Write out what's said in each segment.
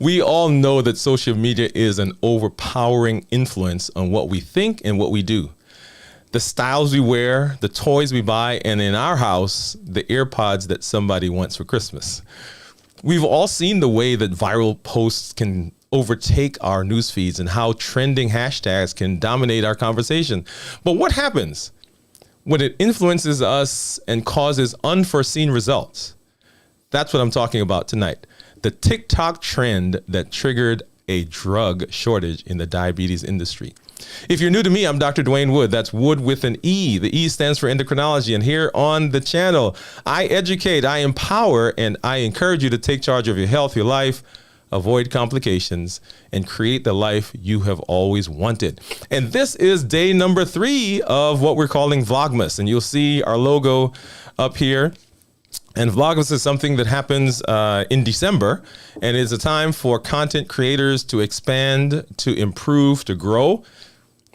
We all know that social media is an overpowering influence on what we think and what we do. The styles we wear, the toys we buy, and in our house, the AirPods that somebody wants for Christmas. We've all seen the way that viral posts can overtake our news feeds and how trending hashtags can dominate our conversation. But what happens when it influences us and causes unforeseen results? That's what I'm talking about tonight. The TikTok trend that triggered a drug shortage in the diabetes industry. If you're new to me, I'm Dr. Dwayne Wood. That's Wood with an E. The E stands for endocrinology. And here on the channel, I educate, I empower, and I encourage you to take charge of your health, your life, avoid complications, and create the life you have always wanted. And this is day number 3 of what we're calling Vlogmas. And you'll see our logo up here. And Vlogmas is something that happens in December, and it's a time for content creators to expand, to improve, to grow.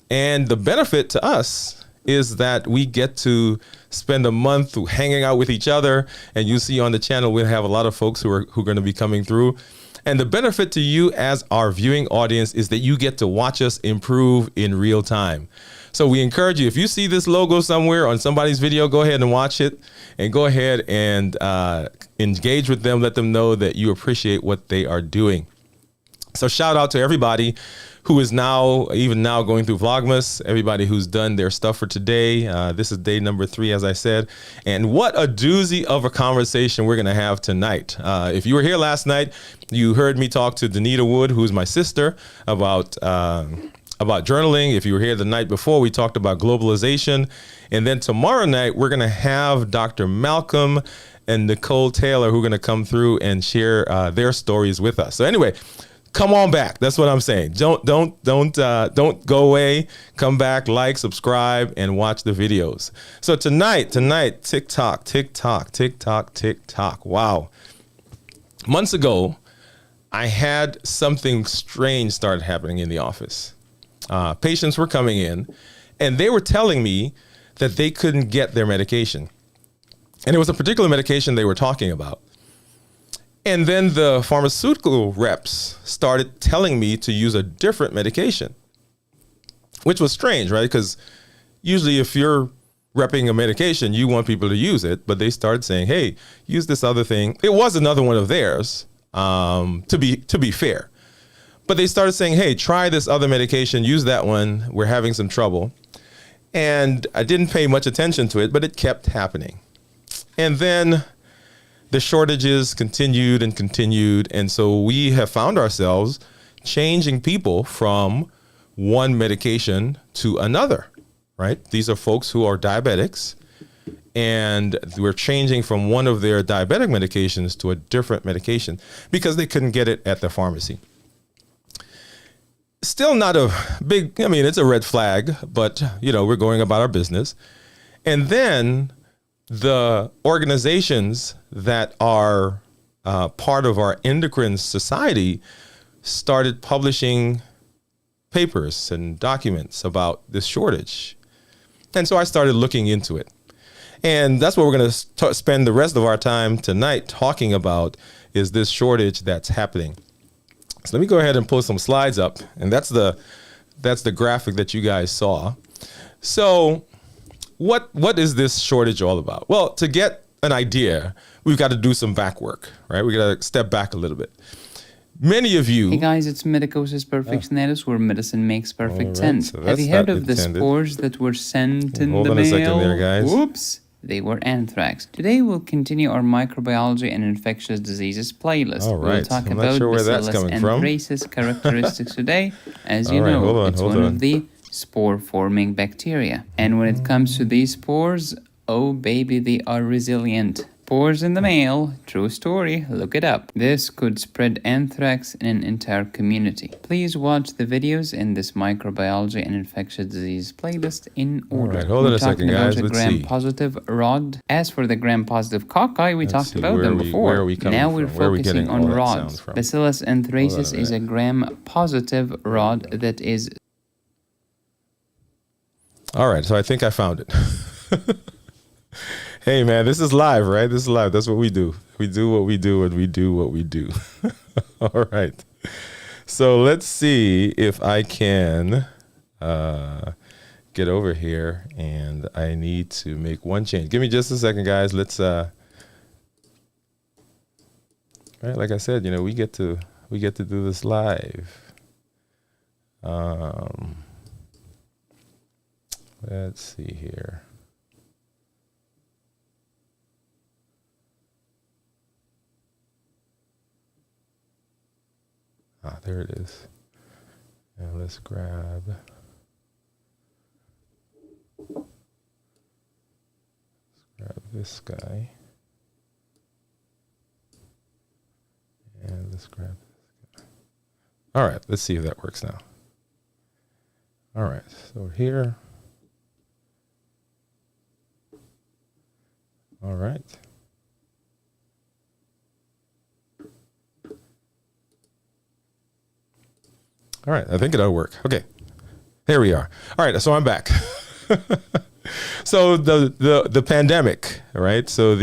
And the benefit to us is that we get to spend a month hanging out with each other. And you see on the channel, we have a lot of folks who are going to be coming through. And the benefit to you as our viewing audience is that you get to watch us improve in real time. So we encourage you, if you see this logo somewhere on somebody's video, go ahead and watch it and go ahead and engage with them. Let them know that you appreciate what they are doing. So shout out to everybody who is even now going through Vlogmas, everybody who's done their stuff for today. This is day number 3, as I said. And what a doozy of a conversation we're going to have tonight. If you were here last night, you heard me talk to Danita Wood, who's my sister, about journaling. If you were here the night before, we talked about globalization. And then tomorrow night, we're going to have Dr. Malcolm and Nicole Taylor, who are going to come through and share their stories with us. So anyway, come on back. That's what I'm saying. Don't go away. Come back, like, subscribe, and watch the videos. So tonight, TikTok. Wow. Months ago, I had something strange started happening in the office. Patients were coming in, and they were telling me that they couldn't get their medication. And it was a particular medication they were talking about. And then the pharmaceutical reps started telling me to use a different medication, which was strange, right? Because usually if you're repping a medication, you want people to use it. But they started saying, hey, use this other thing. It was another one of theirs, to be fair. But they started saying, hey, try this other medication, use that one. We're having some trouble. And I didn't pay much attention to it, but it kept happening. And then the shortages continued and continued. And so we have found ourselves changing people from one medication to another, right? These are folks who are diabetics, and we're changing from one of their diabetic medications to a different medication because they couldn't get it at the pharmacy. Still not a big, it's a red flag, but we're going about our business. And then the organizations that are part of our endocrine society started publishing papers and documents about this shortage. And so I started looking into it. And that's what we're going to spend the rest of our time tonight talking about, is this shortage that's happening. So let me go ahead and pull some slides up. And that's the graphic that you guys saw. So what is this shortage all about? Well, to get an idea, we've got to do some back work, right? We got to step back a little bit. Many of you... Hey guys, it's Medicosis Perfectionalis, where medicine makes perfect sense. So have you heard of the spores that were sent in the mail? Hold on a second there, guys. Whoops! They were anthrax. Today we'll continue our microbiology and infectious diseases playlist. All right. We'll talk about Bacillus anthracis characteristics today. As you know, it's one of the spore-forming bacteria. And when it comes to these spores, oh baby, they are resilient. Spores in the mail, true story, look it up. This could spread anthrax in an entire community. Please watch the videos in this microbiology and infectious disease playlist in order. All right, hold on a second, guys. Let's see. Gram-positive rod. As for the gram-positive cocci, we talked about them before. Now we're focusing on rods. Bacillus anthracis is a gram-positive rod that is... All right, so I think I found it. Hey, man, this is live, right? This is live. That's what we do. We do what we do, and we do what we do. All right. So let's see if I can get over here, and I need to make one change. Give me just a second, guys. Let's right, like I said, we get to do this live. Let's see here. There it is. Now let's grab this guy. And let's grab this guy. All right, let's see if that works now. All right, so we're here. All right. All right, I think it'll work. Okay, here we are. All right, so I'm back. So the pandemic, right? So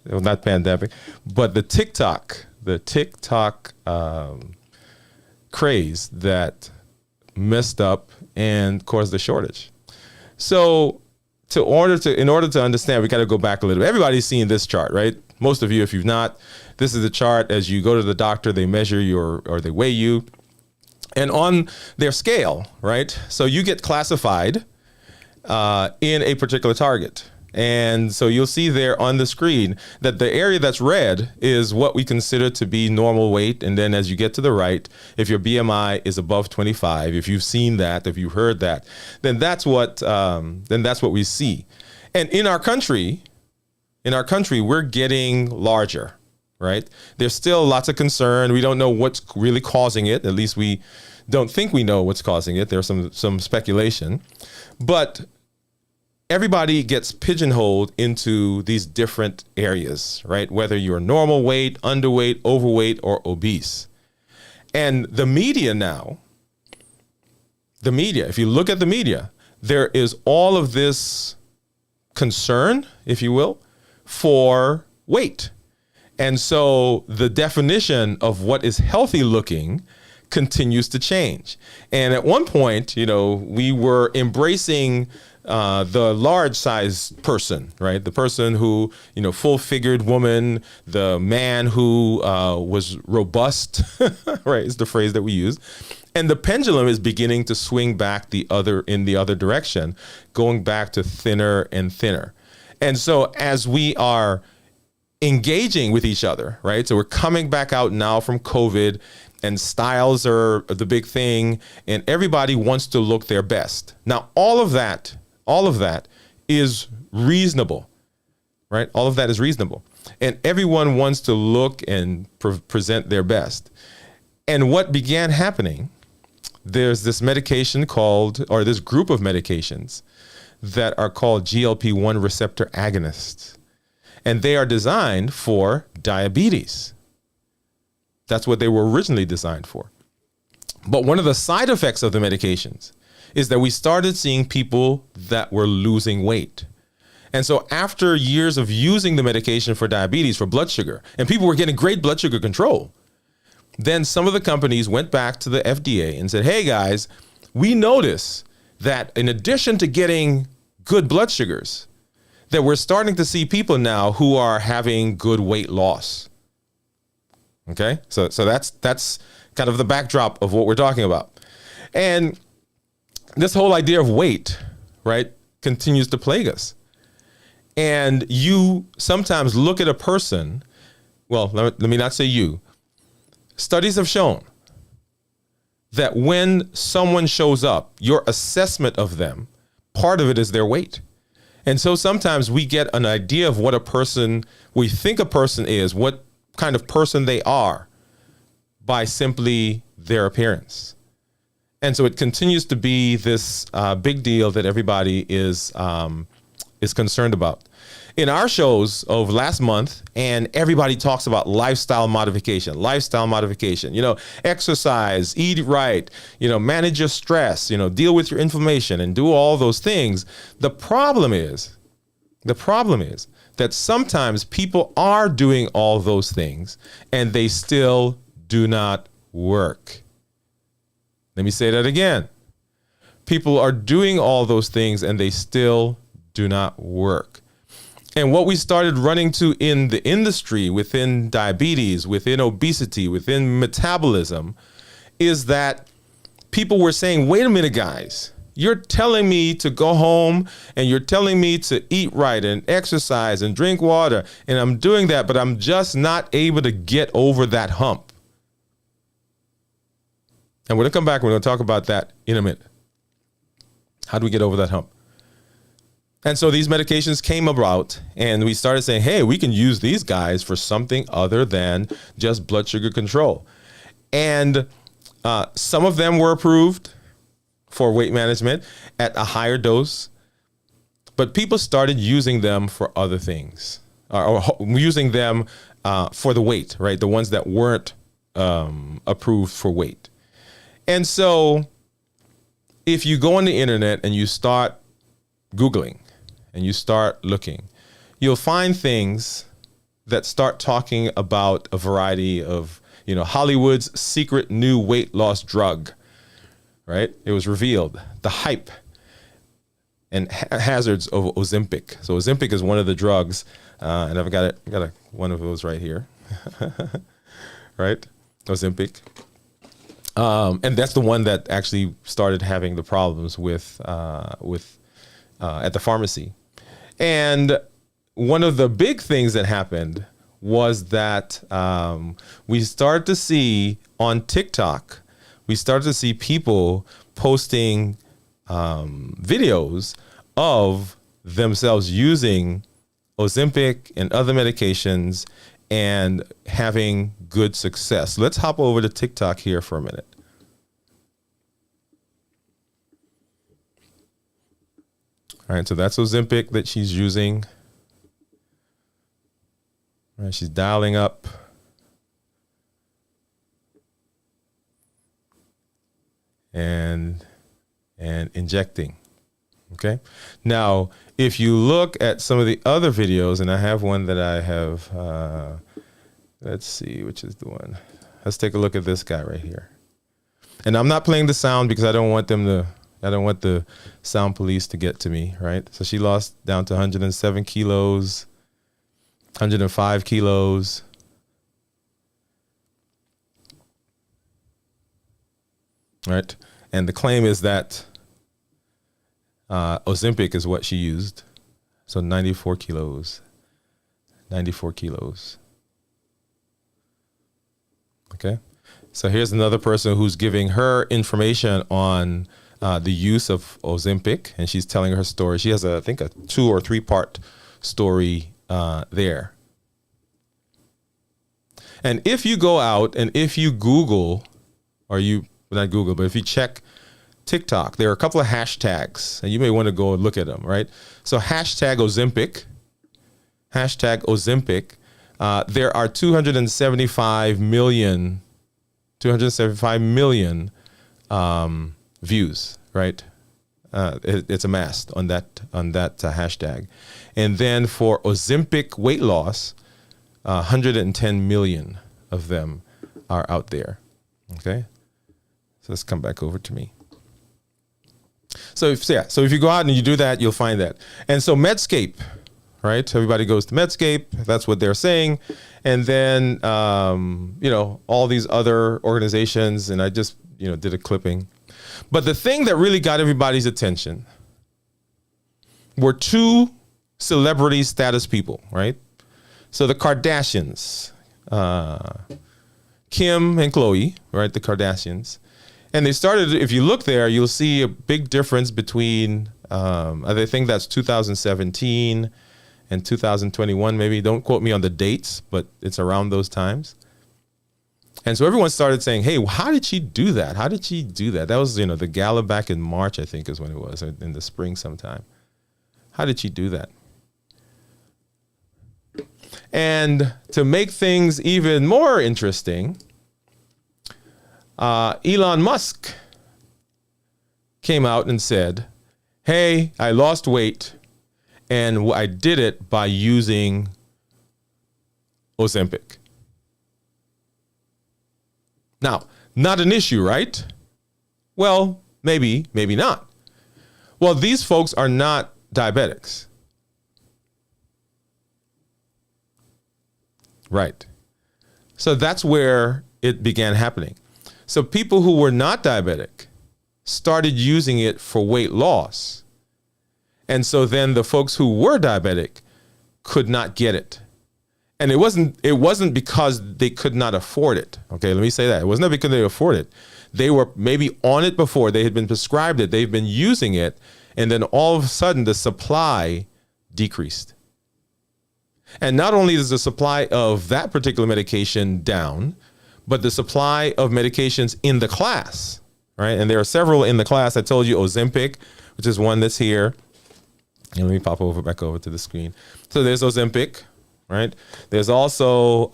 not pandemic, but the TikTok craze that messed up and caused the shortage. So in order to understand, we got to go back a little bit. Everybody's seen this chart, right? Most of you, if you've not, this is the chart. As you go to the doctor, they measure or they weigh you. And on their scale, right? So you get classified in a particular target. And so you'll see there on the screen that the area that's red is what we consider to be normal weight. And then as you get to the right, if your BMI is above 25, if you've seen that, if you've heard that, then that's what we see. And in our country, we're getting larger. Right? There's still lots of concern. We don't know what's really causing it. At least we don't think we know what's causing it. There's some speculation. But everybody gets pigeonholed into these different areas, right? Whether you're normal weight, underweight, overweight, or obese. And the media now, if you look at the media, there is all of this concern, if you will, for weight. And so the definition of what is healthy looking continues to change. And at one point, we were embracing the large size person, right? The person who, full figured woman, the man who was robust, right, is the phrase that we use. And the pendulum is beginning to swing back in the other direction, going back to thinner and thinner. And so as we are engaging with each other, right? So we're coming back out now from COVID, and styles are the big thing, and everybody wants to look their best. Now, all of that is reasonable, right? All of that is reasonable. And everyone wants to look and present their best. And what began happening, there's this medication this group of medications that are called GLP-1 receptor agonists. And they are designed for diabetes. That's what they were originally designed for. But one of the side effects of the medications is that we started seeing people that were losing weight. And so after years of using the medication for diabetes, for blood sugar, and people were getting great blood sugar control, then some of the companies went back to the FDA and said, hey guys, we notice that in addition to getting good blood sugars, that we're starting to see people now who are having good weight loss. Okay, so that's kind of the backdrop of what we're talking about. And this whole idea of weight, right, continues to plague us. And you sometimes look at a person, well, let me not say you. Studies have shown that when someone shows up, your assessment of them, part of it is their weight. And so sometimes we get an idea of what we think a person is, what kind of person they are, by simply their appearance. And so it continues to be this big deal that everybody is concerned about. In our shows of last month, and everybody talks about lifestyle modification, exercise, eat right, manage your stress, deal with your inflammation and do all those things. The problem is that sometimes people are doing all those things and they still do not work. Let me say that again. People are doing all those things and they still do not work. And what we started running to in the industry, within diabetes, within obesity, within metabolism, is that people were saying, wait a minute, guys, you're telling me to go home and you're telling me to eat right and exercise and drink water. And I'm doing that, but I'm just not able to get over that hump. And we're going to come back. We're going to talk about that in a minute. How do we get over that hump? And so these medications came about and we started saying, hey, we can use these guys for something other than just blood sugar control. And some of them were approved for weight management at a higher dose, but people started using them for other things, or using them for the weight, right? The ones that weren't approved for weight. And so if you go on the internet and you start Googling and you start looking, you'll find things that start talking about a variety of, Hollywood's secret new weight loss drug, right? It was revealed, the hype and hazards of Ozempic. So Ozempic is one of the drugs, and I've got one of those right here, right? Ozempic. And that's the one that actually started having the problems with at the pharmacy. And one of the big things that happened was that we started to see on TikTok, we started to see people posting videos of themselves using Ozempic and other medications and having good success. Let's hop over to TikTok here for a minute. All right, so that's Ozempic that she's using. All right, she's dialing up. And injecting. Okay. Now, if you look at some of the other videos, and I have one that I have, let's see, which is the one. Let's take a look at this guy right here. And I'm not playing the sound because I don't want the sound police to get to me, right? So she lost down to 107 kilos, 105 kilos. Right. And the claim is that Ozempic is what she used. So 94 kilos. 94 kilos. Okay. So here's another person who's giving her information on the use of Ozempic, and she's telling her story. She has, I think, a 2 or 3 part story there. And if you go out and if you Google, or you, not Google, but if you check TikTok, there are a couple of hashtags, and you may want to go and look at them, right? So hashtag Ozempic, there are 275 million views, right? It's amassed on that hashtag. And then for Ozempic weight loss, 110 million of them are out there. Okay. So let's come back over to me. So if you go out and you do that, you'll find that. And so Medscape, right? Everybody goes to Medscape. That's what they're saying. And then, all these other organizations, and I just, did a clipping. But the thing that really got everybody's attention were 2 celebrity status people, right? So the Kardashians, Kim and Khloe, right? The Kardashians. And they started, if you look there, you'll see a big difference between, I think that's 2017 and 2021, maybe. Don't quote me on the dates, but it's around those times. And so everyone started saying, hey, how did she do that? How did she do that? That was, the gala back in March, I think is when it was, in the spring sometime. How did she do that? And to make things even more interesting, Elon Musk came out and said, hey, I lost weight and I did it by using Ozempic. Now, Not an issue, right? Well, maybe not. Well, these folks are not diabetics. Right. So that's where it began happening. So people who were not diabetic started using it for weight loss. And so then the folks who were diabetic could not get it. And it wasn't because they could not afford it. Okay, let me say that. It wasn't because they could afford it. They were maybe on it before. They had been prescribed it. They've been using it. And then all of a sudden the supply decreased. And not only is the supply of that particular medication down, but the supply of medications in the class, right? And there are several in the class. I told you Ozempic, which is one that's here. And let me pop back over to the screen. So there's Ozempic, right? There's also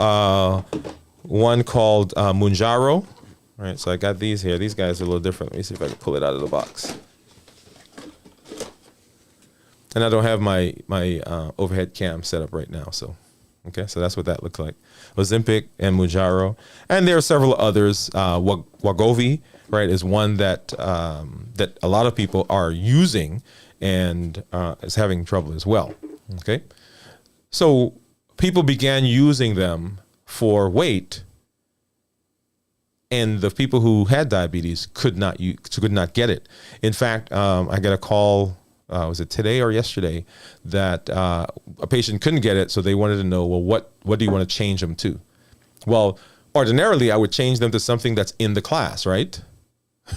one called Mounjaro, right? So I got these here. These guys are a little different. Let me see if I can pull it out of the box. And I don't have my overhead cam set up right now. So, okay, so that's what that looks like. Ozempic and Mounjaro. And there are several others. Wegovy, right, is one that that a lot of people are using and is having trouble as well. Okay, so people began using them for weight, and the people who had diabetes could not get it. In fact, I got a call. Was it today or yesterday that a patient couldn't get it, so they wanted to know, well, what do you want to change them to? Well, ordinarily, I would change them to something that's in the class, right?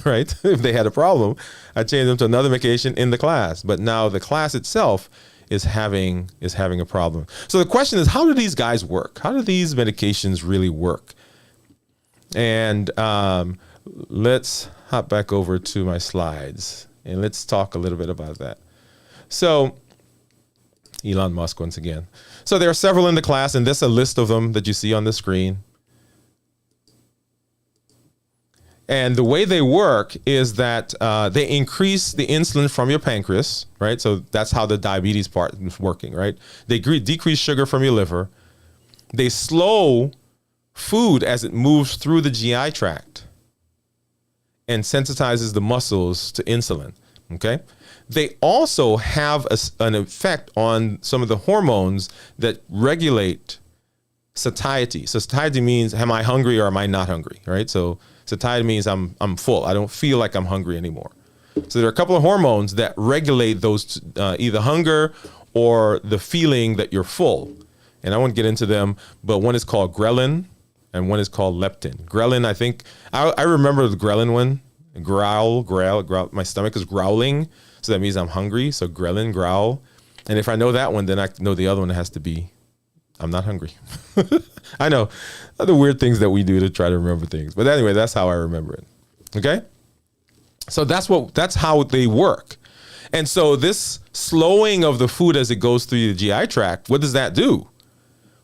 Right? If they had a problem, I'd change them to another medication in the class. But now the class itself is having a problem. So the question is, how do these guys work? How do these medications really work? And let's hop back over to my slides. And let's talk a little bit about that. So, Elon Musk once again. So there are several in the class, and there's a list of them that you see on the screen. And the way they work is that they increase the insulin from your pancreas, right? So that's how the diabetes part is working, right? They decrease sugar from your liver. They slow food as it moves through the GI tract and sensitizes the muscles to insulin, okay? They also have an effect on some of the hormones that regulate satiety. So satiety means, am I hungry or am I not hungry, right? So satiety means I'm full. I don't feel like I'm hungry anymore. So there are a couple of hormones that regulate those, either hunger or the feeling that you're full. And I won't get into them, but one is called ghrelin, and one is called leptin. Ghrelin, I think, I remember the ghrelin one. Growl. My stomach is growling, so that means I'm hungry. So ghrelin, growl. And if I know that one, then I know the other one has to be, I'm not hungry. I know the weird things that we do to try to remember things. But anyway, that's how I remember it. Okay? So that's how they work. And so this slowing of the food as it goes through the GI tract, what does that do?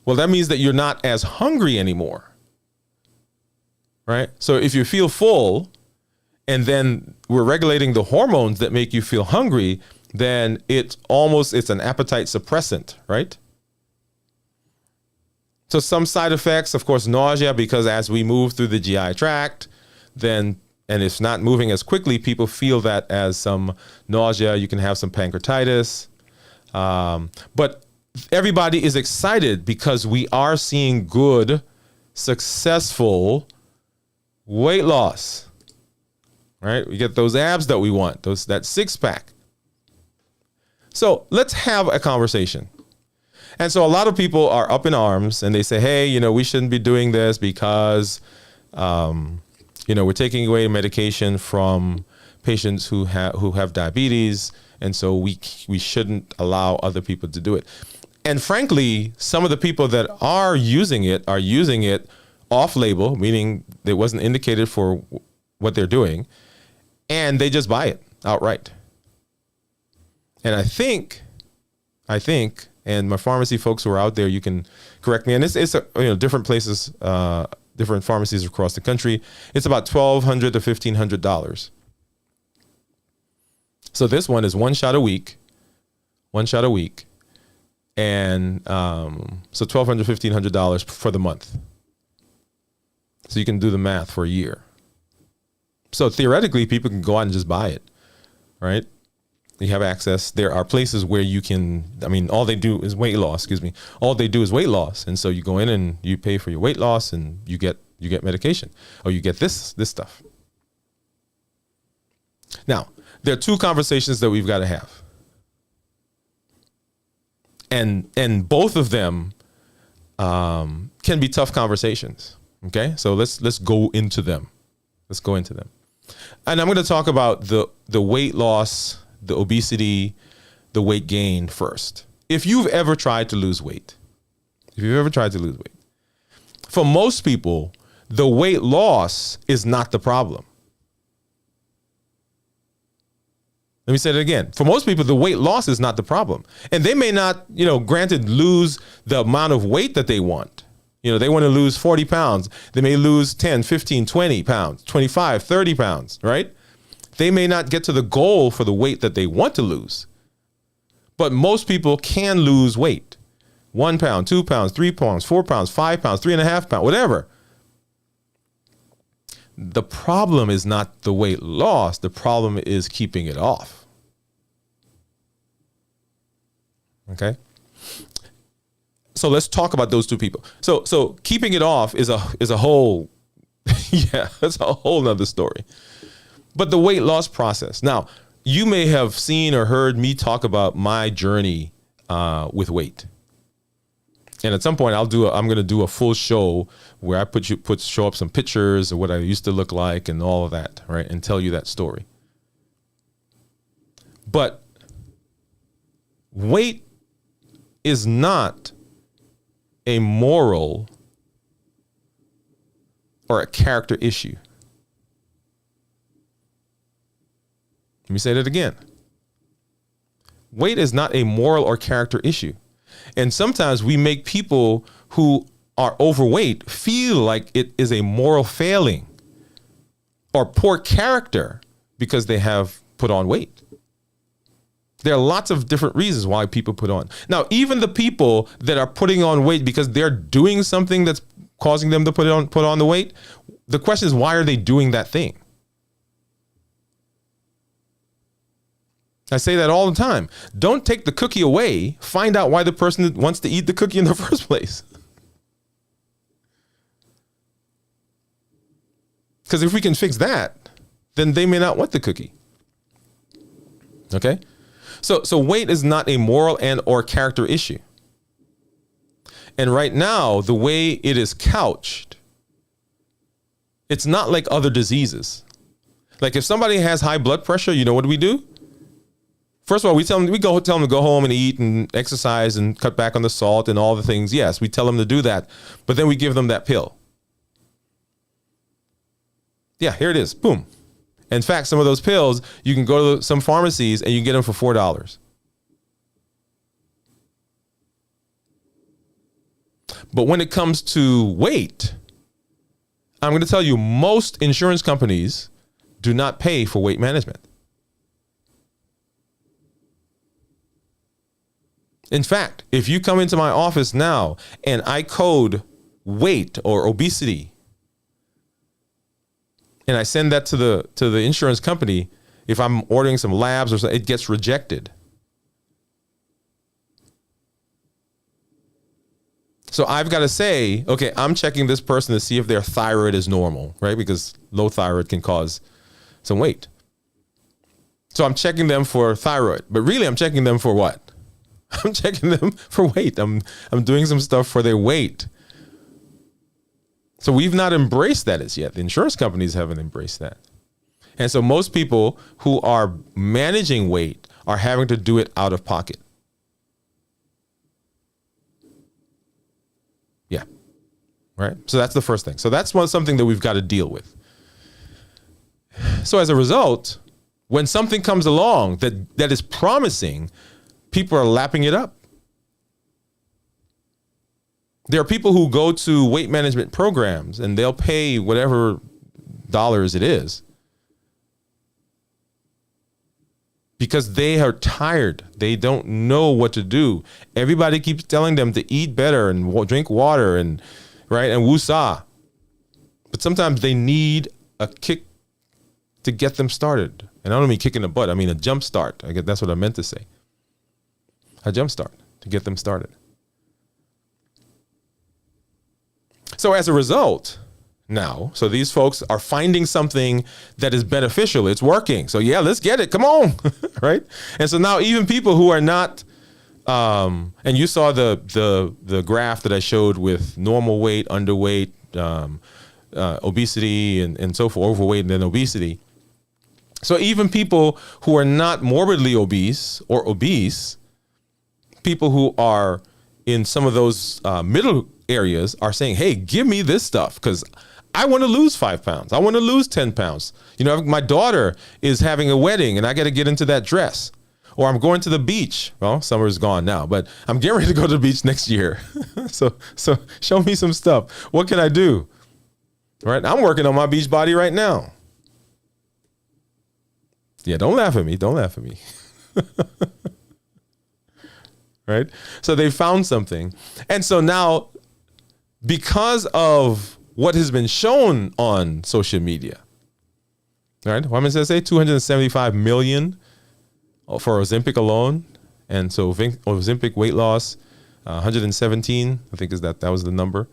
Well, that means that you're not as hungry anymore. Right? So if you feel full, and then we're regulating the hormones that make you feel hungry, then it's an appetite suppressant, right? So some side effects, of course, nausea, because as we move through the GI tract, and it's not moving as quickly, people feel that as some nausea. You can have some pancreatitis. But everybody is excited because we are seeing good, successful weight loss. Right? We get those abs that we want, that six pack. So let's have a conversation. And so a lot of people are up in arms and they say, hey, we shouldn't be doing this because, we're taking away medication from patients who have diabetes. And so we shouldn't allow other people to do it. And frankly, some of the people that are using it off label, meaning it wasn't indicated for what they're doing. And they just buy it outright. And I think, and my pharmacy folks who are out there, you can correct me. And it's different places, different pharmacies across the country. It's about $1,200 to $1,500. So this one is one shot a week, and so $1,200, $1,500 for the month. So you can do the math for a year. So theoretically, people can go out and just buy it, right? You have access. There are places where you can, all they do is weight loss, All they do is weight loss. And so you go in and you pay for your weight loss and you get medication, or you get this stuff. Now, there are two conversations that we've got to have. And both of them can be tough conversations. Okay? So let's go into them. And I'm going to talk about the weight loss, the obesity, the weight gain first. If you've ever tried to lose weight, for most people, the weight loss is not the problem. Let me say that again. For most people, the weight loss is not the problem. And they may not, granted, lose the amount of weight that they want. They want to lose 40 pounds. They may lose 10, 15, 20 pounds, 25, 30 pounds, right? They may not get to the goal for the weight that they want to lose. But most people can lose weight. 1 pound, 2 pounds, 3 pounds, 4 pounds, 5 pounds, 3.5 pounds, whatever. The problem is not the weight loss. The problem is keeping it off. Okay? So let's talk about those two people. So keeping it off is a whole, that's a whole nother story. But the weight loss process. Now, you may have seen or heard me talk about my journey with weight. And at some point I'm going to do a full show where I show up some pictures of what I used to look like and all of that, right? And tell you that story. But weight is not a moral or a character issue. Let me say that again. Weight is not a moral or character issue. And sometimes we make people who are overweight feel like it is a moral failing or poor character because they have put on weight. There are lots of different reasons why people put on. Now, even the people that are putting on weight because they're doing something that's causing them to put on the weight, the question is, why are they doing that thing? I say that all the time. Don't take the cookie away. Find out why the person wants to eat the cookie in the first place. Because if we can fix that, then they may not want the cookie. Okay? So weight is not a moral and or character issue. And right now, the way it is couched, it's not like other diseases. Like if somebody has high blood pressure, what do we do? First of all, tell them to go home and eat and exercise and cut back on the salt and all the things. Yes, we tell them to do that. But then we give them that pill. Yeah, here it is. Boom. In fact, some of those pills, you can go to some pharmacies and you can get them for $4. But when it comes to weight, I'm going to tell you, most insurance companies do not pay for weight management. In fact, if you come into my office now and I code weight or obesity, and I send that to the insurance company, if I'm ordering some labs or something, it gets rejected. So I've got to say, okay, I'm checking this person to see if their thyroid is normal, right? Because low thyroid can cause some weight. So I'm checking them for thyroid, but really I'm checking them for what? I'm checking them for weight. I'm doing some stuff for their weight. So we've not embraced that as yet. The insurance companies haven't embraced that. And so most people who are managing weight are having to do it out of pocket. Yeah. Right. So that's the first thing. So that's something that we've got to deal with. So as a result, when something comes along that is promising, people are lapping it up. There are people who go to weight management programs and they'll pay whatever dollars it is because they are tired. They don't know what to do. Everybody keeps telling them to eat better and drink water and right and woosah. But sometimes they need a kick to get them started. And I don't mean kicking the butt. I mean a jump start. I guess that's what I meant to say. A jump start to get them started. So as a result, now, so these folks are finding something that is beneficial. It's working. So yeah, let's get it. Come on, right? And so now even people who are not, and you saw the graph that I showed with normal weight, underweight, obesity, and so forth, overweight and then obesity. So even people who are not morbidly obese or obese, people who are in some of those middle areas are saying, hey, give me this stuff because I want to lose 5 pounds. I want to lose 10 pounds. You know, my daughter is having a wedding and I got to get into that dress. Or I'm going to the beach. Well, summer's gone now, but I'm getting ready to go to the beach next year. So show me some stuff. What can I do? Right? I'm working on my beach body right now. Yeah, don't laugh at me. Don't laugh at me. Right? So they found something. And so now, because of what has been shown on social media, right? What am I going to say? 275 million for Ozempic alone. And so Ozempic weight loss, 117, I think that was the number.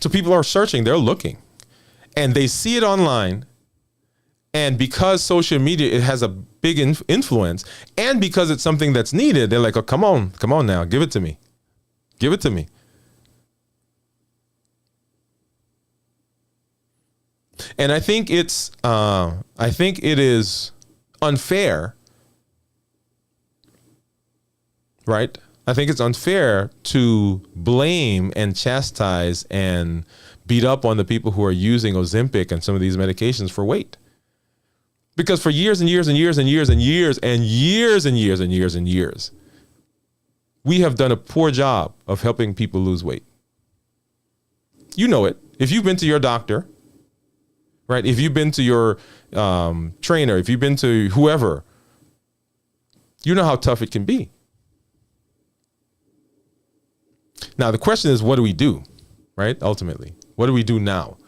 So people are searching, they're looking, and they see it online. And because social media, it has a big influence, and because it's something that's needed, they're like, oh, come on now, give it to me. Give it to me. And I think it is unfair, right? I think it's unfair to blame and chastise and beat up on the people who are using Ozempic and some of these medications for weight. Because for years and years and years and years and years and years and years and years and years, we have done a poor job of helping people lose weight. You know it. If you've been to your doctor, right? If you've been to your trainer, if you've been to whoever, you know how tough it can be. Now, the question is, what do we do, right? Ultimately, what do we do now?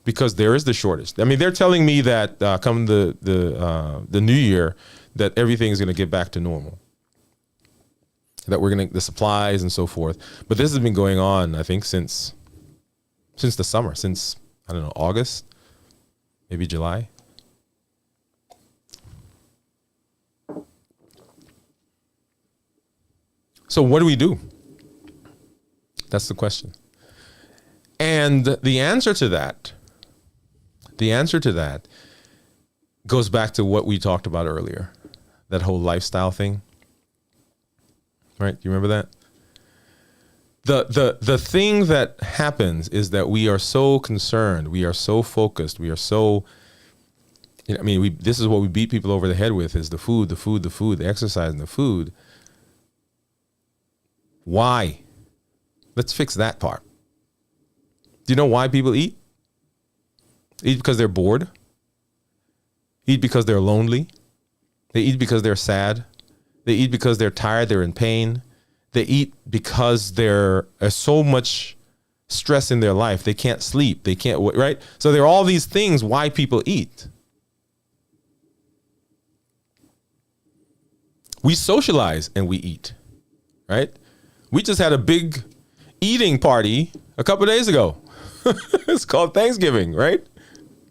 Because there is the shortage. I mean, they're telling me that come the new year, that everything is going to get back to normal. That we're going to, the supplies and so forth. But this has been going on, I think, since the summer, since, I don't know, August, maybe July. So what do we do? That's the question. And the answer to that goes back to what we talked about earlier, that whole lifestyle thing. Right? Do you remember that? The thing that happens is that we are so concerned, we are so focused, we are so, you know, I mean, this is what we beat people over the head with, is the food, the exercise and the food. Why? Let's fix that part. Do you know why people eat? Eat because they're bored. Eat because they're lonely. They eat because they're sad. They eat because they're tired, they're in pain. They eat because there's so much stress in their life. They can't sleep. They can't, right? So there are all these things why people eat. We socialize and we eat, right? We just had a big eating party a couple of days ago. It's called Thanksgiving, right?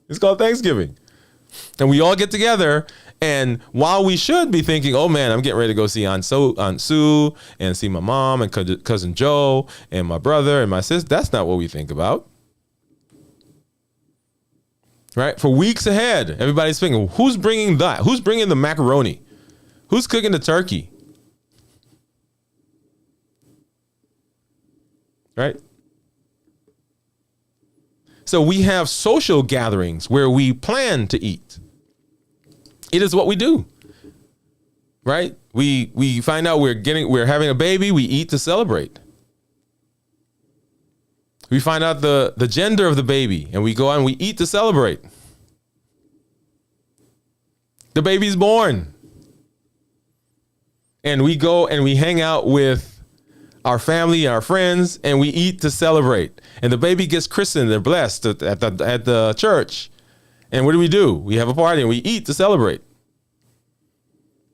It's called Thanksgiving. And we all get together, and while we should be thinking, oh man, I'm getting ready to go see Aunt Sue and see my mom and cousin Joe and my brother and my sister, that's not what we think about. Right? For weeks ahead, everybody's thinking, who's bringing that? Who's bringing the macaroni? Who's cooking the turkey? Right? So we have social gatherings where we plan to eat. It is what we do, right? We find out we're having a baby, we eat to celebrate. We find out the gender of the baby, and we go out and we eat to celebrate. The baby's born. And we go and we hang out with our family, our friends, and we eat to celebrate. And the baby gets christened, they're blessed at the church. And what do? We have a party and we eat to celebrate.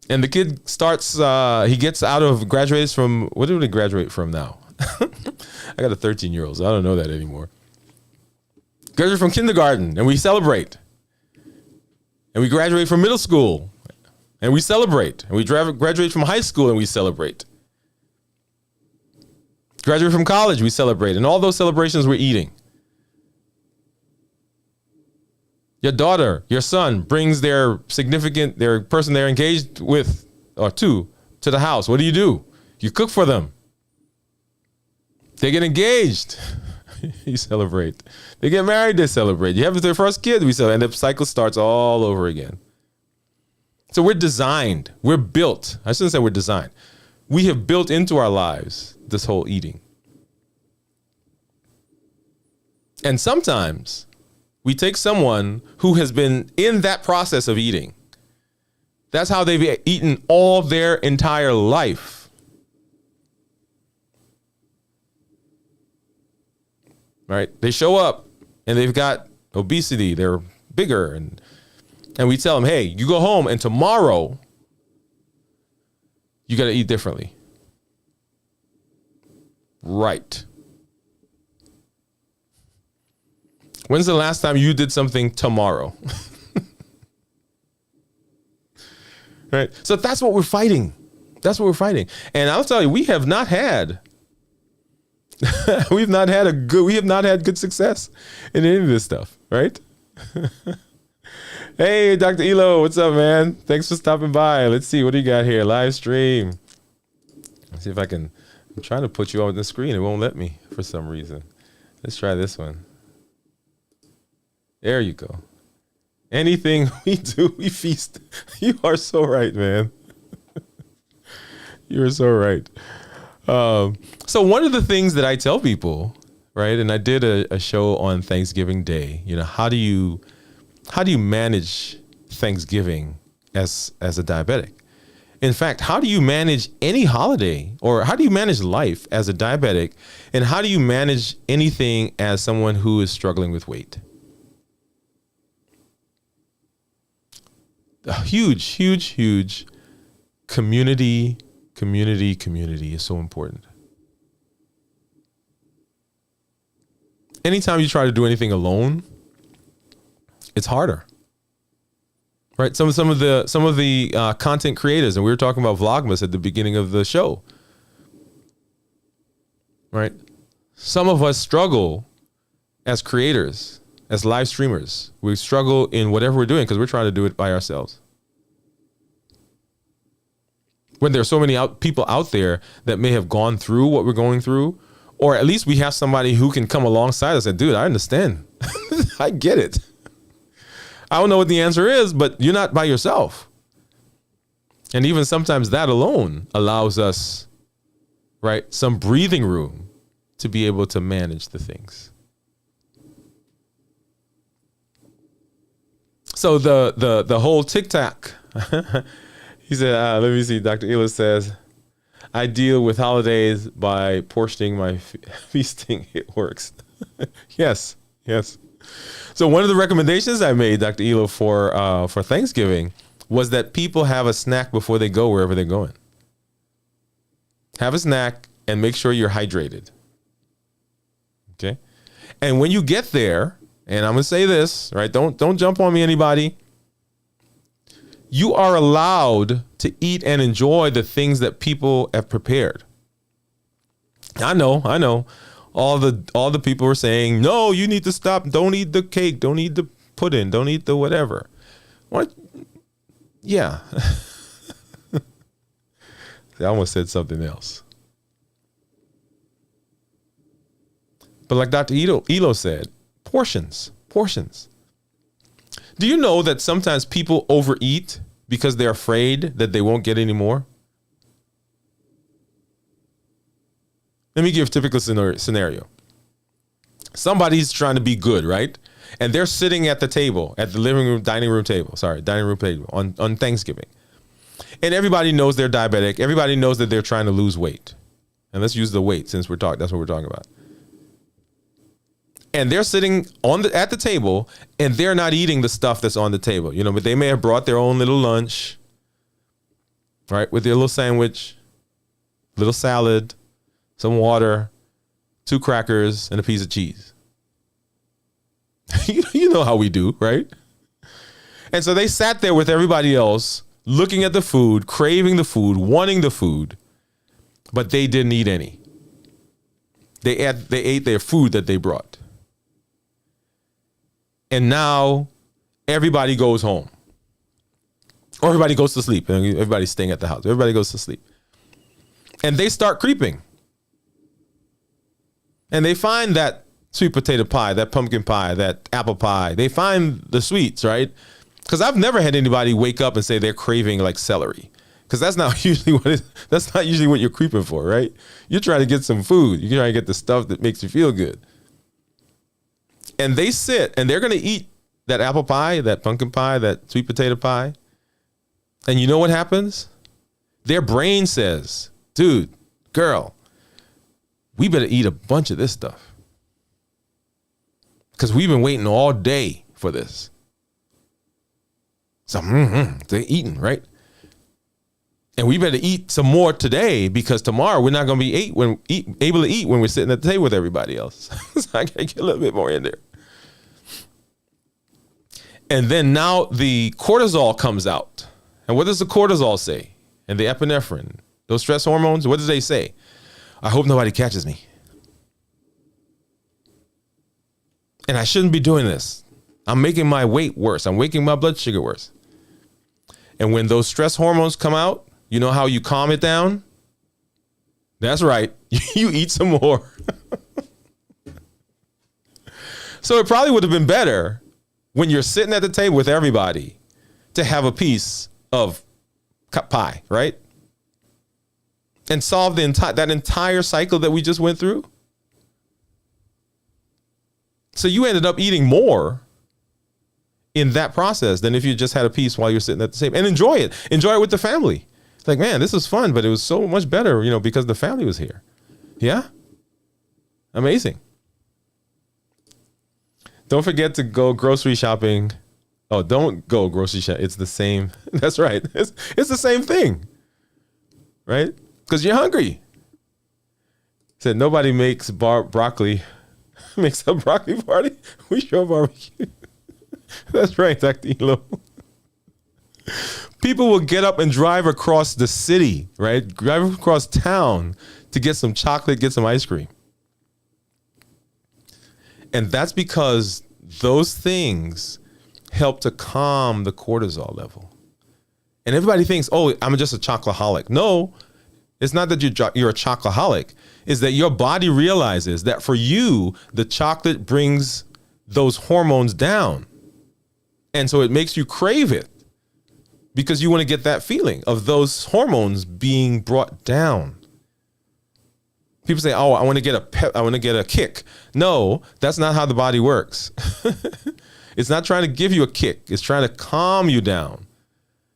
And the kid starts, he gets graduates from, what do they graduate from now? I got a 13-year-old, so I don't know that anymore. Graduate from kindergarten and we celebrate. And we graduate from middle school and we celebrate. And we graduate from high school and we celebrate. Graduate from college, we celebrate. And all those celebrations we're eating. Your daughter, your son brings their person they're engaged with or to the house. What do? You cook for them. They get engaged. You celebrate. They get married, they celebrate. You have their first kid, we celebrate. And the cycle starts all over again. So we're designed. We're built. I shouldn't say we're designed. We have built into our lives this whole eating. And sometimes we take someone who has been in that process of eating. That's how they've eaten all their entire life. Right? They show up and they've got obesity. They're bigger. And we tell them, hey, you go home and tomorrow you got to eat differently. Right. When's the last time you did something tomorrow? Right? So that's what we're fighting. That's what we're fighting. And I'll tell you, we have not had good success in any of this stuff, right? Hey, Dr. Elo, what's up, man? Thanks for stopping by. Let's see, what do you got here? Live stream. Let's see if I'm trying to put you on the screen. It won't let me for some reason. Let's try this one. There you go. Anything we do, we feast. You are so right, man. You are so right. So one of the things that I tell people, right, and I did a show on Thanksgiving Day, how do you manage Thanksgiving as a diabetic? In fact, how do you manage any holiday, or how do you manage life as a diabetic, and how do you manage anything as someone who is struggling with weight? A huge community is so important. Anytime you try to do anything alone, it's harder, right? Some of the content creators, and we were talking about Vlogmas at the beginning of the show, right? Some of us struggle as creators, as live streamers. We struggle in whatever we're doing because we're trying to do it by ourselves. When there are so many people out there that may have gone through what we're going through, or at least we have somebody who can come alongside us and, dude, I understand. I get it. I don't know what the answer is, but you're not by yourself. And even sometimes that alone allows us, right, some breathing room to be able to manage the things. So the whole TikTok, he said, let me see, Dr. Ela says, I deal with holidays by portioning my feasting. It works. Yes. So one of the recommendations I made, Dr. Elo, for Thanksgiving was that people have a snack before they go wherever they're going. Have a snack and make sure you're hydrated. Okay. And when you get there, and I'm going to say this, right? Don't jump on me, anybody. You are allowed to eat and enjoy the things that people have prepared. I know. All the people are saying, no, you need to stop. Don't eat the cake. Don't eat the pudding. Don't eat the whatever. What? Yeah. I almost said something else. But like Dr. Elo said, portions. Do you know that sometimes people overeat because they're afraid that they won't get any more? Let me give a typical scenario. Somebody's trying to be good, right? And they're sitting at the table, at the dining room table on Thanksgiving. And everybody knows they're diabetic. Everybody knows that they're trying to lose weight. And let's use the weight since that's what we're talking about. And they're sitting at the table, and they're not eating the stuff that's on the table, you know, but they may have brought their own little lunch, right? With their little sandwich, little salad, some water, 2 crackers, and a piece of cheese. You know how we do, right? And so they sat there with everybody else, looking at the food, craving the food, wanting the food, but they didn't eat any. They ate their food that they brought. And now everybody goes home. Or everybody goes to sleep. Everybody's staying at the house. Everybody goes to sleep. And they start creeping. And they find that sweet potato pie, that pumpkin pie, that apple pie. They find the sweets, right? Because I've never had anybody wake up and say they're craving like celery. Because that's not usually what you're creeping for, right? You're trying to get some food. You're trying to get the stuff that makes you feel good. And they sit and they're going to eat that apple pie, that pumpkin pie, that sweet potato pie. And you know what happens? Their brain says, dude, girl, we better eat a bunch of this stuff. Because we've been waiting all day for this. So they're eating, right? And we better eat some more today because tomorrow we're not going to be able to eat when we're sitting at the table with everybody else. So I got to get a little bit more in there. And then now the cortisol comes out. And what does the cortisol say? And the epinephrine, those stress hormones, what do they say? I hope nobody catches me. And I shouldn't be doing this. I'm making my weight worse. I'm making my blood sugar worse. And when those stress hormones come out, you know how you calm it down? That's right. You eat some more. So it probably would have been better when you're sitting at the table with everybody to have a piece of pie, right? And solve that entire cycle that we just went through. So you ended up eating more in that process than if you just had a piece while you're sitting at the table. And enjoy it. Enjoy it with the family. It's like, man, this was fun, but it was so much better, you know, because the family was here. Yeah? Amazing. Don't forget to go grocery shopping. Oh, don't go grocery shopping. It's the same. That's right. It's the same thing. Right? Because you're hungry. Said nobody makes broccoli. Makes a broccoli party. We show barbecue. That's right, Dr. Elo. People will get up and drive across the city, right? Drive across town to get some chocolate, get some ice cream. And that's because those things help to calm the cortisol level. And everybody thinks, oh, I'm just a chocoholic. No, it's not that you're a chocoholic. It's that your body realizes that for you, the chocolate brings those hormones down. And so it makes you crave it because you want to get that feeling of those hormones being brought down. People say, oh, I want to get a kick. No, that's not how the body works. It's not trying to give you a kick. It's trying to calm you down.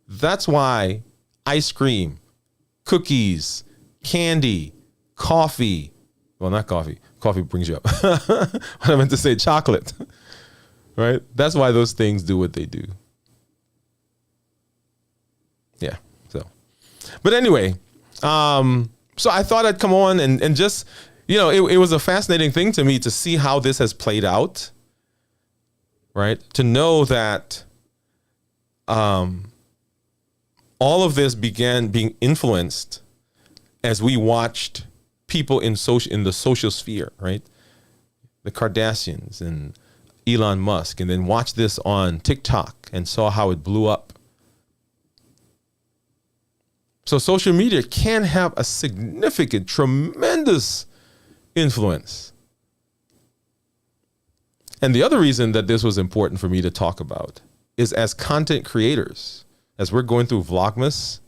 That's why ice cream, cookies, candy, coffee. Well, not coffee. Coffee brings you up. What I meant to say, chocolate. Right? That's why those things do what they do. Yeah. So, but anyway, so I thought I'd come on and just, you know, it was a fascinating thing to me to see how this has played out. Right? To know that all of this began being influenced as we watched people in the social sphere, right? The Kardashians and Elon Musk, and then watched this on TikTok and saw how it blew up. So social media can have a significant, tremendous influence. And the other reason that this was important for me to talk about is as content creators, as we're going through Vlogmas,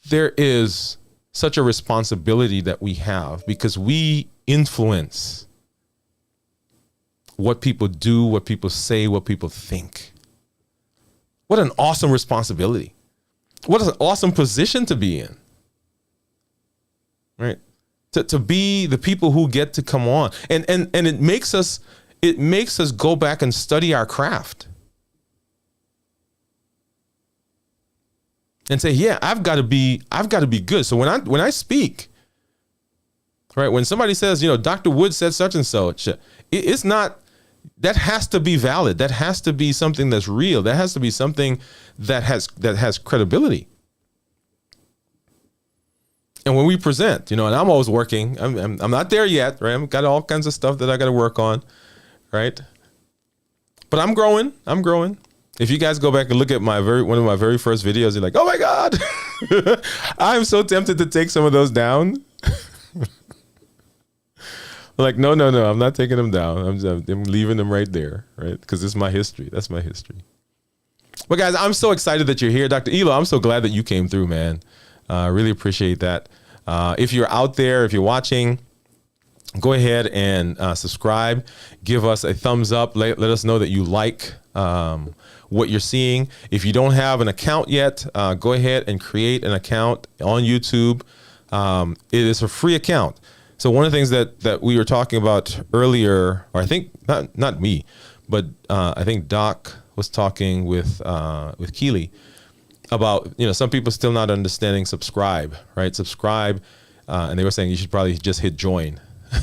there is such a responsibility that we have because we influence what people do, what people say, what people think. What an awesome responsibility. What an awesome position to be in. Right? to be the people who get to come on. And it makes us go back and study our craft. And say, yeah, I've got to be good. So when I speak, right, when somebody says, Dr. Wood said such and such, it's not, that has to be valid. That has to be something that's real. That has to be something that has credibility. And when we present, and I'm always working, I'm not there yet, right? I've got all kinds of stuff that I got to work on, right? But I'm growing. If you guys go back and look at one of my very first videos, you're like, oh my God, I'm so tempted to take some of those down. Like, no, I'm not taking them down. I'm leaving them right there, right? Because it's my history. That's my history. But guys, I'm so excited that you're here. Dr. Elo, I'm so glad that you came through, man. I really appreciate that. If you're out there, if you're watching, go ahead and subscribe. Give us a thumbs up. Let us know that you like what you're seeing. If you don't have an account yet, go ahead and create an account on YouTube. It is a free account. So one of the things that we were talking about earlier, or I think not me, but I think Doc was talking with Keely about, some people still not understanding subscribe, right? Subscribe, and they were saying you should probably just hit join,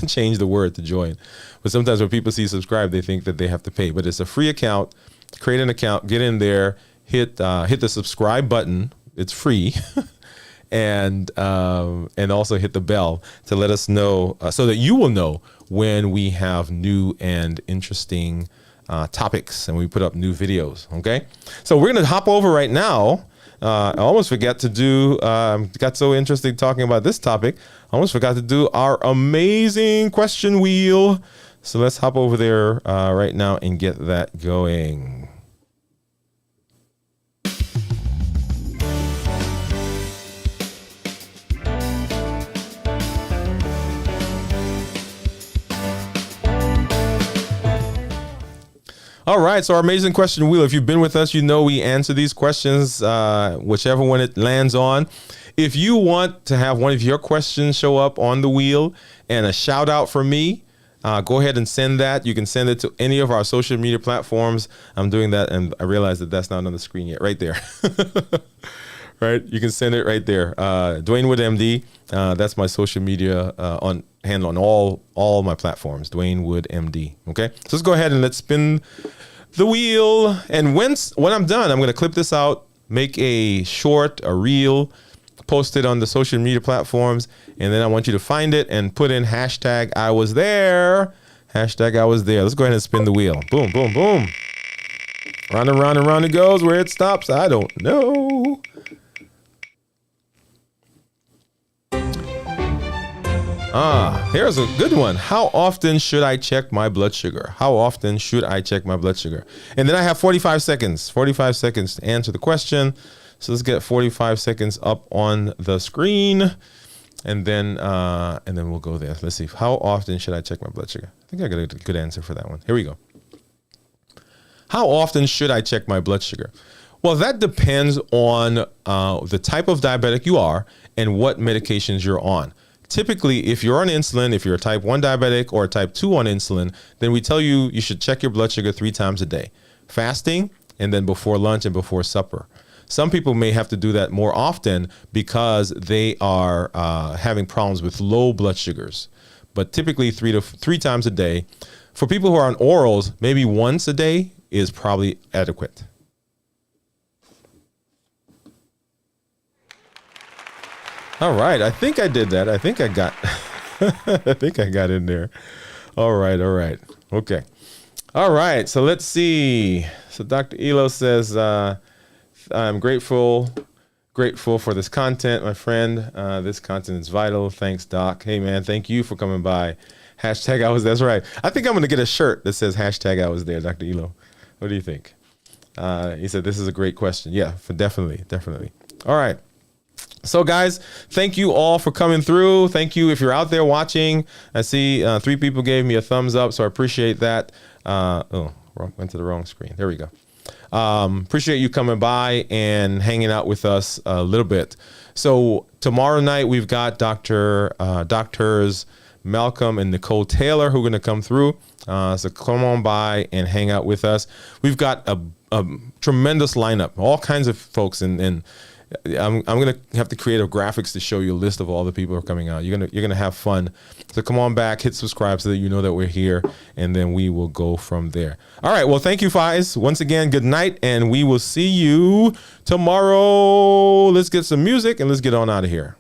change the word to join. But sometimes when people see subscribe, they think that they have to pay. But it's a free account. Create an account, get in there, hit the subscribe button. It's free. And also hit the bell to let us know, so that you will know when we have new and interesting topics and we put up new videos. Okay, so we're gonna hop over right now. I almost forgot to do. Got so interested talking about this topic, I almost forgot to do our amazing question wheel. So let's hop over there right now and get that going. All right, so our amazing question wheel. If you've been with us, we answer these questions, whichever one it lands on. If you want to have one of your questions show up on the wheel and a shout out from me, go ahead and send that. You can send it to any of our social media platforms. I'm doing that, and I realize that that's not on the screen yet. Right there. Right, you can send it right there. Dwayne Wood MD. That's my social media handle on all my platforms. Dwayne Wood MD. Okay, so let's go ahead and let's spin the wheel. And when I'm done, I'm going to clip this out, make a reel, post it on the social media platforms, and then I want you to find it and put in hashtag I was there. Hashtag I was there. Let's go ahead and spin the wheel. Boom, boom, boom. Round and round and round it goes. Where it stops, I don't know. Here's a good one. How often should I check my blood sugar? How often should I check my blood sugar? And then I have 45 seconds to answer the question. So let's get 45 seconds up on the screen, and then we'll go there. Let's see. How often should I check my blood sugar? I think I got a good answer for that one. Here we go. How often should I check my blood sugar? Well, that depends on the type of diabetic you are and what medications you're on. Typically, if you're on insulin, if you're a type 1 diabetic or a type 2 on insulin, then we tell you should check your blood sugar 3 times a day. Fasting, and then before lunch and before supper. Some people may have to do that more often because they are having problems with low blood sugars. But typically 3 times a day. For people who are on orals, maybe once a day is probably adequate. All right, I think I did that. I think I got in there. All right. Okay. All right, so let's see. So Dr. Elo says, I'm grateful for this content, my friend. This content is vital. Thanks, Doc. Hey, man, thank you for coming by. Hashtag I was, that's right. I think I'm going to get a shirt that says hashtag I was there, Dr. Elo. What do you think? He said, this is a great question. Yeah, definitely. All right. So guys, thank you all for coming through. Thank you if you're out there watching. I see 3 people gave me a thumbs up, so I appreciate that. Went to the wrong screen. There we go. Appreciate you coming by and hanging out with us a little bit. So tomorrow night we've got doctors Malcolm and Nicole Taylor who are going to come through. So come on by and hang out with us. We've got a tremendous lineup, all kinds of folks, and I'm gonna have to create a graphics to show you a list of all the people who are coming out. You're gonna have fun. So come on back, hit subscribe so that you know that we're here, and then we will go from there. All right. Well, thank you, Fies. Once again, good night, and we will see you tomorrow. Let's get some music and let's get on out of here.